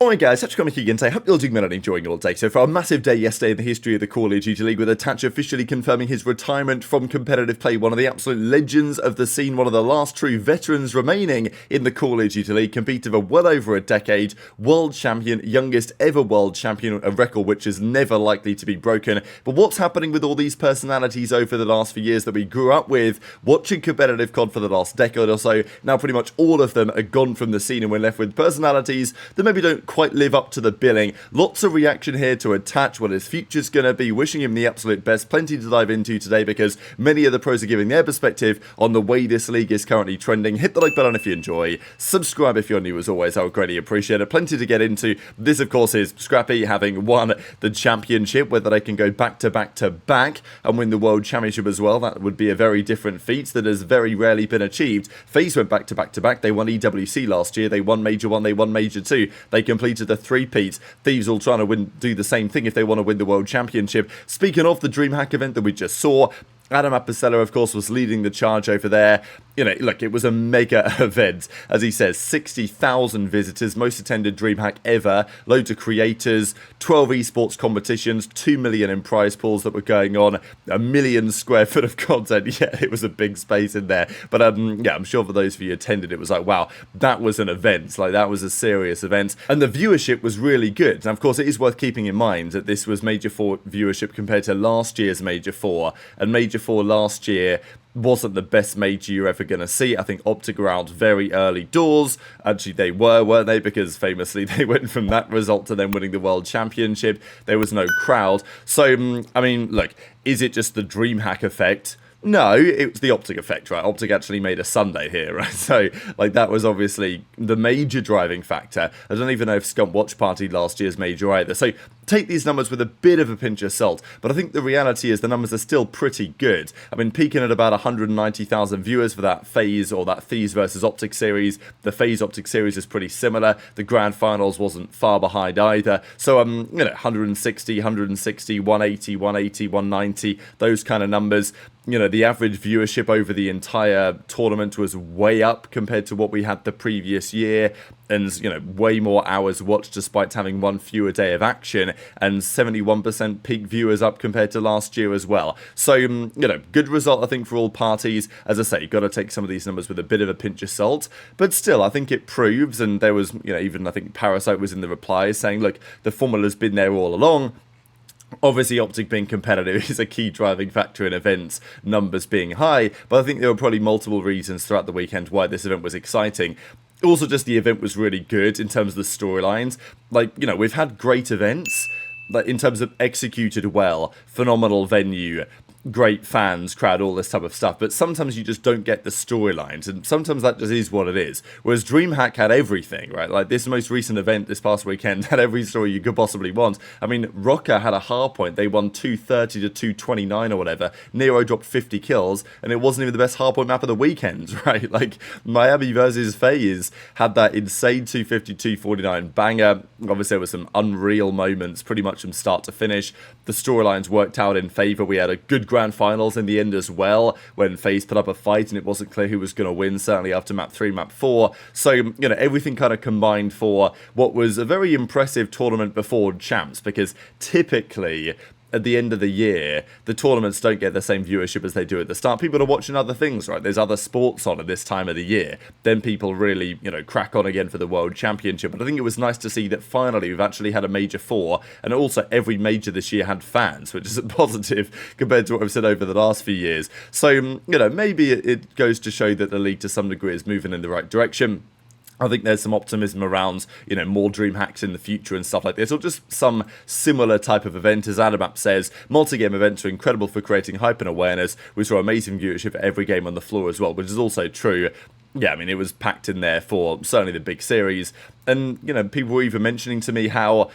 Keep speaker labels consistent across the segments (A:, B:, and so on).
A: Alright guys, TacticalRab again today. Hope you're all doing well and enjoying your day. So for a massive day yesterday in the history of the Call of Duty League, with Attach officially confirming his retirement from competitive play, one of the absolute legends of the scene, one of the last true veterans remaining in the Call of Duty League, competed for well over a decade, world champion, youngest ever world champion, a record which is never likely to be broken. But what's happening with all these personalities over the last few years that we grew up with, watching competitive COD for the last decade or so? Now pretty much all of them are gone from the scene and we're left with personalities that maybe don't quite live up to the billing. Lots of reaction here to Attach, what his future's gonna be, wishing him the absolute best. Plenty to dive into today because many of the pros are giving their perspective on the way this league is currently trending. Hit the like button if you enjoy, subscribe if you're new as always, I would greatly appreciate it. Plenty to get into. This of course is Scrappy having won the championship, whether they can go back to back to back and win the world championship as well. That would be a very different feat that has very rarely been achieved. FaZe went back to back to back, they won EWC last year, they won Major 1, they won Major 2, they completed the three-peat. Thieves all trying to do the same thing if they want to win the World Championship. Speaking of the DreamHack event that we just saw, aBeZy, of course, was leading the charge over there. You know, look, it was a mega event. As he says, 60,000 visitors, most attended DreamHack ever, loads of creators, 12 esports competitions, 2 million in prize pools that were going on, 1 million square foot of content. Yeah, it was a big space in there. But yeah, I'm sure for those of you who attended, it was like, wow, that was an event. Like, that was a serious event. And the viewership was really good. And of course, it is worth keeping in mind that this was Major 4 viewership compared to last year's Major 4. And Major 4 last year wasn't the best major you're ever going to see. I think OpTic were out very early doors. Actually, they were, weren't they? Because famously, they went from that result to then winning the World Championship. There was no crowd. So, I mean, look, is it just the DreamHack effect? No, it was the OpTic effect, right? OpTic actually made a Sunday here, right? So, like, that was obviously the major driving factor. I don't even know if Scump watch party last year's major either. So, take these numbers with a bit of a pinch of salt, but I think the reality is the numbers are still pretty good. I mean, peaking at about 190,000 viewers for that FaZe or that Thieves versus OpTic series. The FaZe OpTic series is pretty similar. The grand finals wasn't far behind either. So, you know, 160, 160, 180, 180, 190, those kind of numbers. You know, the average viewership over the entire tournament was way up compared to what we had the previous year. And, you know, way more hours watched despite having one fewer day of action, and 71% peak viewers up compared to last year as well. So, you know, good result, I think, for all parties. As I say, you've got to take some of these numbers with a bit of a pinch of salt, but still, I think it proves, and there was, you know, even I think Parasite was in the replies saying, look, the formula's been there all along. Obviously, OpTic being competitive is a key driving factor in events, numbers being high, but I think there were probably multiple reasons throughout the weekend why this event was exciting. Also, just the event was really good in terms of the storylines. Like, you know, we've had great events, but in terms of executed well, phenomenal venue, great fans, crowd, all this type of stuff, but sometimes you just don't get the storylines, and sometimes that just is what it is. Whereas DreamHack had everything, right? Like this most recent event this past weekend had every story you could possibly want. I mean, Rocker had a hardpoint, they won 230 to 229 or whatever. Nero dropped 50 kills, and it wasn't even the best hardpoint map of the weekend, right? Like, Miami versus FaZe had that insane 250, 249 banger. Obviously, there were some unreal moments, pretty much from start to finish. The storylines worked out in favour. We had a good grand finals in the end as well, when FaZe put up a fight and it wasn't clear who was going to win, certainly after map 3, map 4. So, you know, everything kind of combined for what was a very impressive tournament before champs, because typically at the end of the year, the tournaments don't get the same viewership as they do at the start. People are watching other things, right? There's other sports on at this time of the year. Then people really, you know, crack on again for the World Championship. But I think it was nice to see that finally we've actually had a Major 4, and also every major this year had fans, which is a positive compared to what I've said over the last few years. So, you know, maybe it goes to show that the league to some degree is moving in the right direction. I think there's some optimism around, you know, more DreamHacks in the future and stuff like this, or just some similar type of event. As aDeZy says, multi-game events are incredible for creating hype and awareness. We saw amazing viewership for every game on the floor as well, which is also true. Yeah, I mean, it was packed in there for certainly the big series. And, you know, people were even mentioning to me how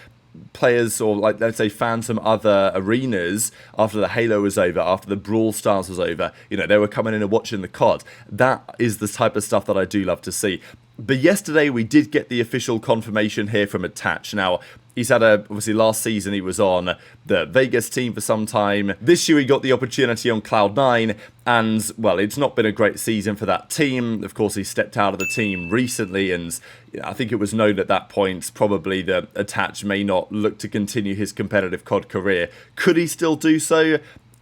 A: players, or like, let's say fans from other arenas, after the Halo was over, after the Brawl Stars was over, you know, they were coming in and watching the COD. That is the type of stuff that I do love to see. But yesterday we did get the official confirmation here from Attach. Now, He's had obviously last season he was on the Vegas team for some time. This year he got the opportunity on Cloud9, and, well, it's not been a great season for that team. Of course, he stepped out of the team recently, and I think it was known at that point probably that Attach may not look to continue his competitive COD career. Could he still do so?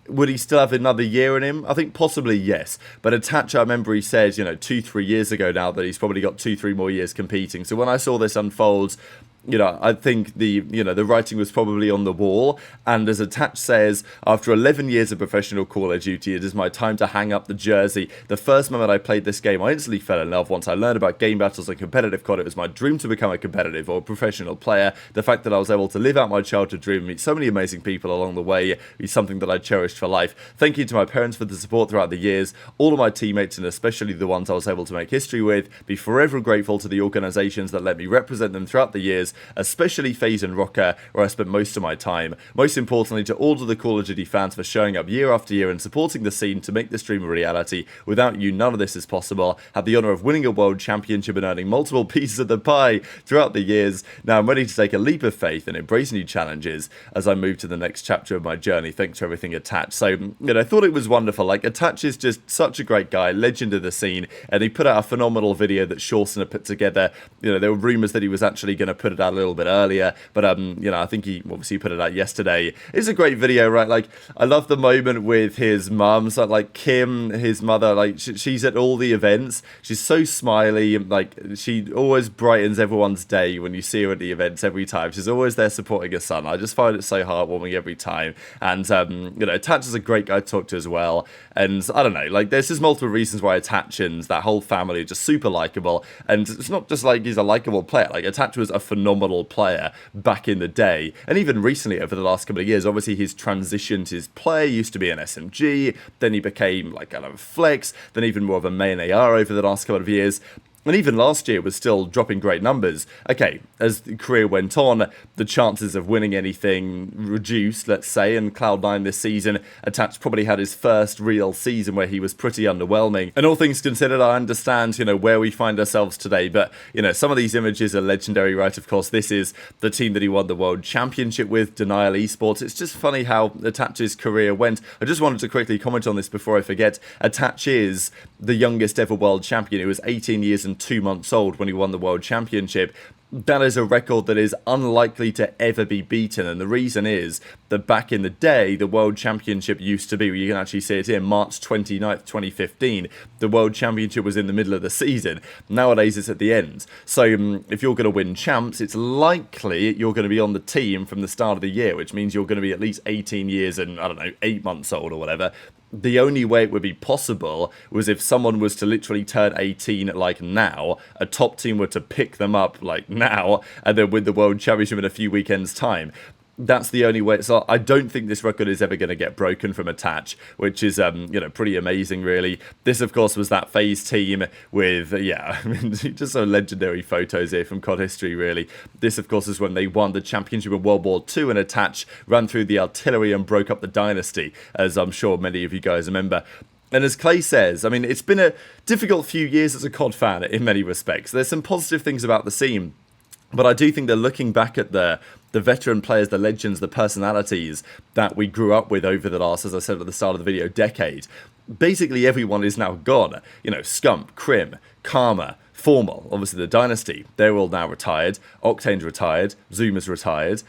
A: Would he still have another year in him? I think possibly yes. But Attach, I remember he said, 2-3 years ago now that he's probably got 2-3 more years competing. So when I saw this unfold, I think the writing was probably on the wall. And as Attach says, after 11 years of professional Call of Duty, it is my time to hang up the jersey. The first moment I played this game, I instantly fell in love. Once I learned about game battles and competitive COD, it was my dream to become a competitive or professional player. The fact that I was able to live out my childhood dream and meet so many amazing people along the way is something that I cherished for life. Thank you to my parents for the support throughout the years, all of my teammates, and especially the ones I was able to make history with. Be forever grateful to the organizations that let me represent them throughout the years, especially FaZe and Rocker, where I spent most of my time. Most importantly, to all of the Call of Duty fans for showing up year after year and supporting the scene to make this dream a reality. Without you, none of this is possible. Had the honour of winning a world championship and earning multiple pieces of the pie throughout the years. Now I'm ready to take a leap of faith and embrace new challenges as I move to the next chapter of my journey. Thanks for everything, Attach. So, I thought it was wonderful. Like, Attach is just such a great guy, legend of the scene, and he put out a phenomenal video that Shawson had put together. There were rumours that he was actually going to put it out a little bit earlier, but I think he obviously put it out yesterday. It's a great video, right? Like, I love the moment with his mum. So, like, Kim, his mother, like, she's at all the events. She's so smiley, like, she always brightens everyone's day when you see her at the events every time. She's always there supporting her son. I just find it so heartwarming every time. And Attach is a great guy to talk to as well. And I don't know, like, there's just multiple reasons why Attach and that whole family are just super likable. And it's not just like he's a likable player. Like, Attach was a phenomenal player back in the day, and even recently over the last couple of years. Obviously he's transitioned his play. He used to be an SMG, then he became like a flex, then even more of a main AR over the last couple of years. And even last year was still dropping great numbers. Okay, as the career went on, the chances of winning anything reduced, let's say, and Cloud9 this season, Attach probably had his first real season where he was pretty underwhelming. And all things considered, I understand, where we find ourselves today, but, some of these images are legendary, right? Of course, this is the team that he won the World Championship with, TJHaLy Esports. It's just funny how Attach's career went. I just wanted to quickly comment on this before I forget. Attach is the youngest ever world champion. He was 18 years and 2 months old when he won the World Championship. That is a record that is unlikely to ever be beaten, and the reason is that back in the day, the World Championship used to be, you can actually see it here, March 29th, 2015. The World Championship was in the middle of the season. Nowadays, it's at the end. So if you're going to win champs, it's likely you're going to be on the team from the start of the year, which means you're going to be at least 18 years and, 8 months old or whatever. The only way it would be possible was if someone was to literally turn 18 like now, a top team were to pick them up like now, and then win the World Championship in a few weekends' time. That's the only way. So I don't think this record is ever going to get broken from Attach, which is, pretty amazing, really. This, of course, was that FaZe team with, just some legendary photos here from COD history, really. This, of course, is when they won the championship in World War II, and Attach ran through the artillery and broke up the dynasty, as I'm sure many of you guys remember. And as Clay says, it's been a difficult few years as a COD fan in many respects. There's some positive things about the scene, but I do think that looking back at the veteran players, the legends, the personalities that we grew up with over the last, as I said at the start of the video, decade, basically everyone is now gone. Scump, Kremp, Karma, Formal, obviously the Dynasty, they're all now retired. Octane's retired. Zuma's retired.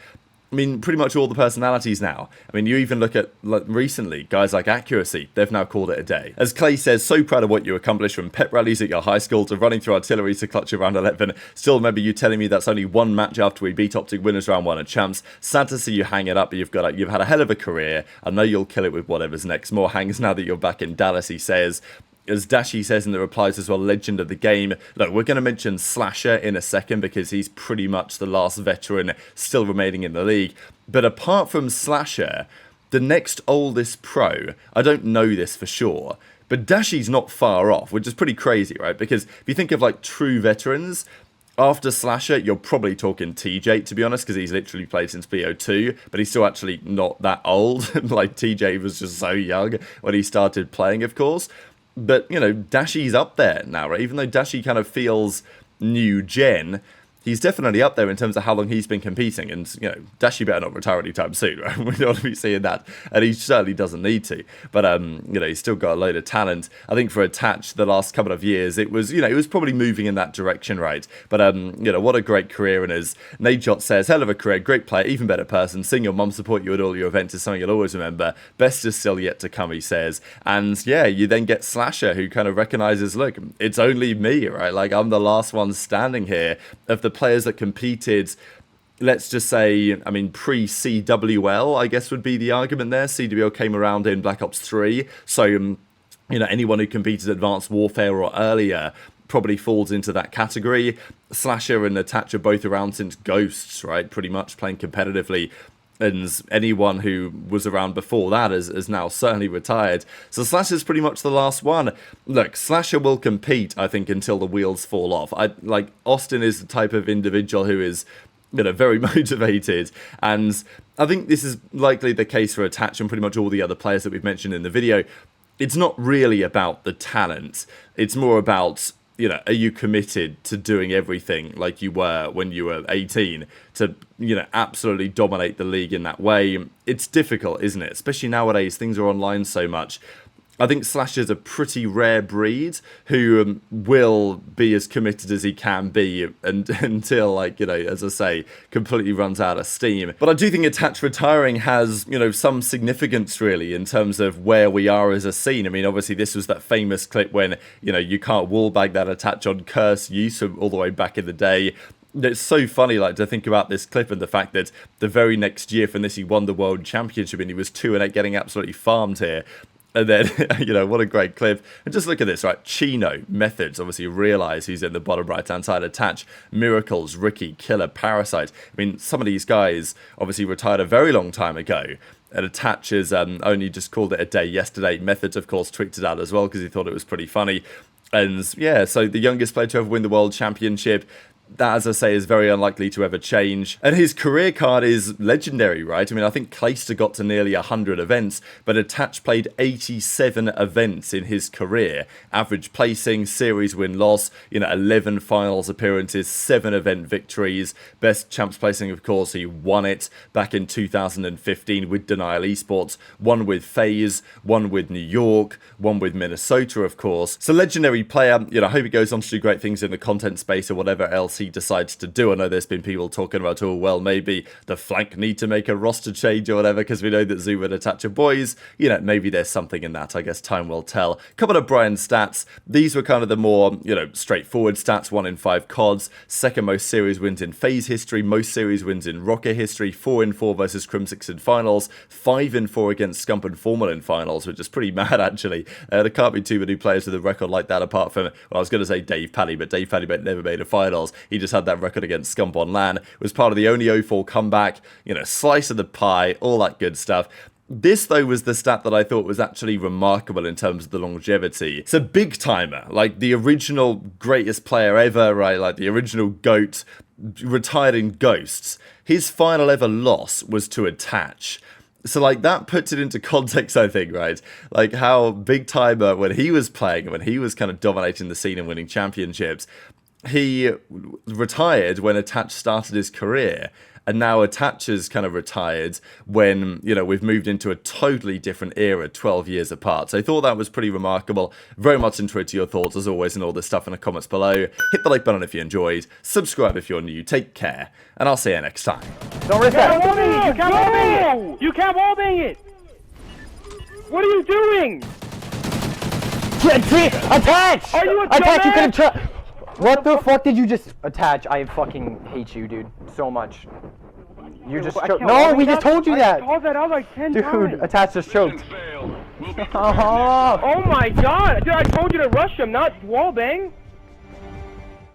A: Pretty much all the personalities now. You even look at, recently, guys like Accuracy, they've now called it a day. As Clay says, so proud of what you accomplished, from pep rallies at your high school to running through artillery to clutch around 11. Still remember you telling me that's only one match after we beat OpTic winners round 1 at champs. Sad to see you hang it up, but you've had a hell of a career. I know you'll kill it with whatever's next. More hangs now that you're back in Dallas, he says. As Dashy says in the replies as well, legend of the game. Look, we're going to mention Slasher in a second because he's pretty much the last veteran still remaining in the league. But apart from Slasher, the next oldest pro, I don't know this for sure, but Dashy's not far off, which is pretty crazy, right? Because if you think of true veterans, after Slasher, you're probably talking TJ, to be honest, because he's literally played since BO2, but he's still actually not that old. TJ was just so young when he started playing, of course. But, Dashy's up there now, right? Even though Dashy kind of feels new gen, he's definitely up there in terms of how long he's been competing. And, you know, Dashy better not retire anytime soon, right? We don't want to be seeing that. And he certainly doesn't need to. But, you know, he's still got a load of talent. I think for Attach, the last couple of years, it was, you know, it was probably moving in that direction, right? But, you know, what a great career. And as Nadeshot says, hell of a career, great player, even better person. Seeing your mum support you at all your events is something you'll always remember. Best is still yet to come, he says. And, yeah, you then get Slasher, who kind of recognizes, look, it's only me, right? Like, I'm the last one standing here of the players that competed, let's just say, I mean, pre-CWL, I guess would be the argument there. CWL came around in Black Ops 3, so, you know, anyone who competed Advanced Warfare or earlier probably falls into that category. Slasher and Attach are both around since Ghosts, right? Pretty much playing competitively. And anyone who was around before that is now certainly retired. So Slasher's pretty much the last one. Look, Slasher will compete, I think, until the wheels fall off. Like, Austin is the type of individual who is, you know, very motivated. And I think this is likely the case for Attach and pretty much all the other players that we've mentioned in the video. It's not really about the talent. It's more about, you know, are you committed to doing everything like you were when you were 18 to, you know, absolutely dominate the league in that way? It's difficult, isn't it? Especially nowadays, things are online so much. I think Slasher's a pretty rare breed who will be as committed as he can be until, like, you know, as I say, completely runs out of steam. But I do think Attach retiring has, you know, some significance really in terms of where we are as a scene. I mean, obviously this was that famous clip when, you know, you can't wallbag that Attach on curse use from all the way back in the day. It's so funny, like, to think about this clip and the fact that the very next year from this he won the World Championship and he was 2-8 getting absolutely farmed here. And then, you know, what a great clip. And just look at this, right? Chino, Methods, obviously Realize, who's in the bottom right-hand side, Attach, Miracles, Ricky, Killer, Parasite. I mean, some of these guys obviously retired a very long time ago. And Attach has only just called it a day yesterday. Methods, of course, tweeted it out as well because he thought it was pretty funny. And, yeah, so the youngest player to ever win the World Championship. That, as I say, is very unlikely to ever change. And his career card is legendary, right? I mean, I think Clayster got to nearly 100 events, but Attach played 87 events in his career. Average placing, series win-loss, you know, 11 finals appearances, 7 event victories. Best champs placing, of course, he won it back in 2015 with Denial Esports. One with FaZe, one with New York, one with Minnesota, of course. So legendary player, you know, I hope he goes on to do great things in the content space or whatever else he decides to do. I know there's been people talking about, oh, well, maybe the flank need to make a roster change or whatever, because we know that Zoom and Attach are boys. You know, maybe there's something in that. I guess time will tell. Couple of Brian's stats. These were kind of the more, you know, straightforward stats. 1 in 5 CODs, second most series wins in FaZe history, most series wins in Rocket history, 4 in 4 versus Crimsix in finals, 5 in 4 against Scump and Formal in finals, which is pretty mad, actually. There can't be too many players with a record like that apart from, well, I was going to say TJHaLy, but TJHaLy never made a finals. He just had that record against Scump on LAN. Was part of the only 0-4 comeback, you know, slice of the pie, all that good stuff. This, though, was the stat that I thought was actually remarkable in terms of the longevity. It's a big timer, like the original greatest player ever, right? Like the original GOAT, retired in Ghosts. His final ever loss was to Attach. So, like, that puts it into context, I think, right? Like, how big timer, when he was playing, when he was kind of dominating the scene and winning championships, he retired when Attach started his career. And now Attach is kind of retired when, you know, we've moved into a totally different era 12 years apart. So I thought that was pretty remarkable. Very much interested to your thoughts, as always, and all this stuff in the comments below. Hit the like button if you enjoyed. Subscribe if you're new. Take care. And I'll see you next time.
B: Don't risk that. You can't wallbang it! You can't wallbang it! What are you doing?
C: Attach!
B: Are you a
C: Attach, you
B: dumbass?
C: could have What the fuck did you just Attach? I fucking hate you, dude, so much. You just choked. No, we just told you that.
B: I called that out like 10 times.
C: Dude, Attach just choked.
B: Oh my god! Dude, I told you to rush him, not wallbang.